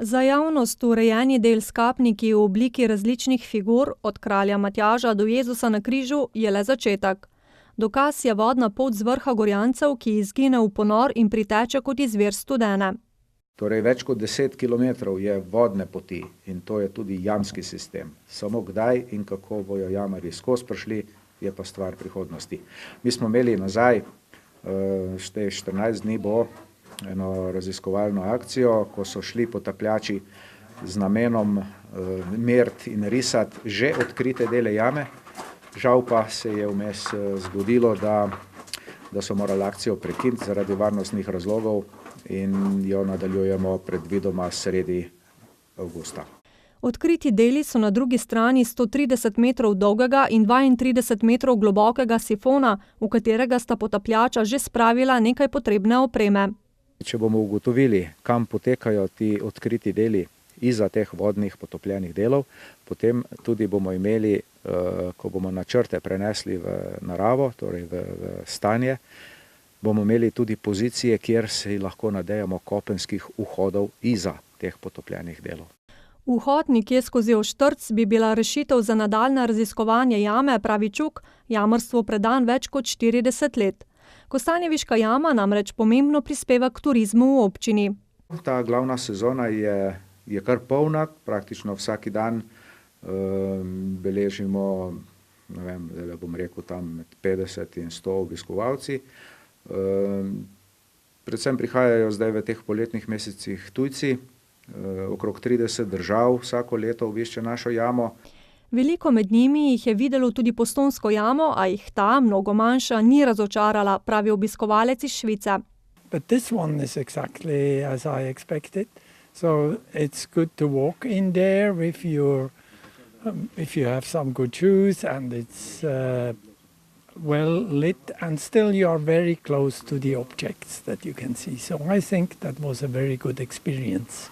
Za javnost urejeni del s kapniki v obliki različnih figur, od kralja Matjaža do Jezusa na križu, je le začetek. Dokaz je vodna pot z vrha Gorjancev, ki izgine v ponor in priteče kot izvir Studene. Torej več kot 10 kilometrov je vodne poti in to je tudi jamski sistem. Samo kdaj in kako bojo jamarji skozi prišli, je pa stvar prihodnosti. Mi smo imeli nazaj, 14 dni bo, eno raziskovalno akcijo, ko so šli potapljači z namenom meriti in risati že odkrite dele jame. Žal pa se je vmes zgodilo, da so morali akcijo prekiniti zaradi varnostnih razlogov in jo nadaljujemo predvidoma sredi avgusta. Odkriti deli so na drugi strani 130 metrov dolgega in 32 metrov globokega sifona, v katerega sta potapljača že spravila nekaj potrebne opreme. Če bomo ugotovili, kam potekajo ti odkriti deli izza teh vodnih potopljenih delov, potem tudi bomo imeli, ko bomo načrte prenesli v naravo, torej v stanje, bomo imeli tudi pozicije, kjer se lahko nadejamo kopenskih vhodov izza teh potopljenih delov. Vhod nekje skozi Oštrc bi bila rešitev za nadaljnje raziskovanje jame, pravi Čuk, jamarstvu predan več kot 40 let. Kostanjeviška jama namreč pomembno prispeva k turizmu v občini. Ta glavna sezona je kar polna, praktično vsaki dan beležimo, ne vem, da bom rekel tam med 50 in 100 obiskovalci. Predvsem prihajajo zdaj v teh poletnih mesecih tujci, okrog 30 držav vsako leto obišče našo jamo. Veliko med njimi jih je videlo tudi Postojnsko jamo, a jih ta, mnogo manjša, ni razočarala, pravi obiskovalec iz Švice. But this one is exactly as I expected. So it's good to walk in there if you have some good shoes and it's well lit and still you are very close to the objects that you can see. So I think that was a very good experience.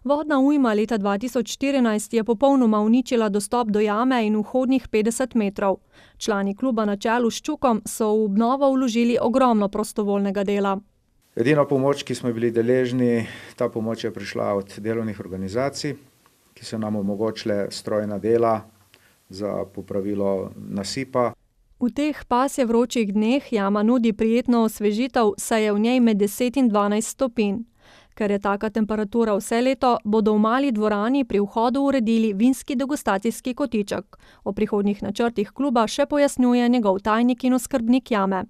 Vodna ujma leta 2014 je popolnoma uničila dostop do jame in vhodnih 50 metrov. Člani kluba na čelu s Čukom so v obnovo vložili ogromno prostovoljnega dela. Edina pomoč, ki smo bili deležni, ta pomoč je prišla od delovnih organizacij, ki so nam omogočile strojna dela za popravilo nasipa. V teh pasje vročih dneh jama nudi prijetno osvežitev, saj je v njej med 10 in 12 stopinj. Ker je taka temperatura vse leto, bodo v mali dvorani pri vhodu uredili vinski degustacijski kotiček. O prihodnjih načrtih kluba še pojasnjuje njegov tajnik in oskrbnik jame.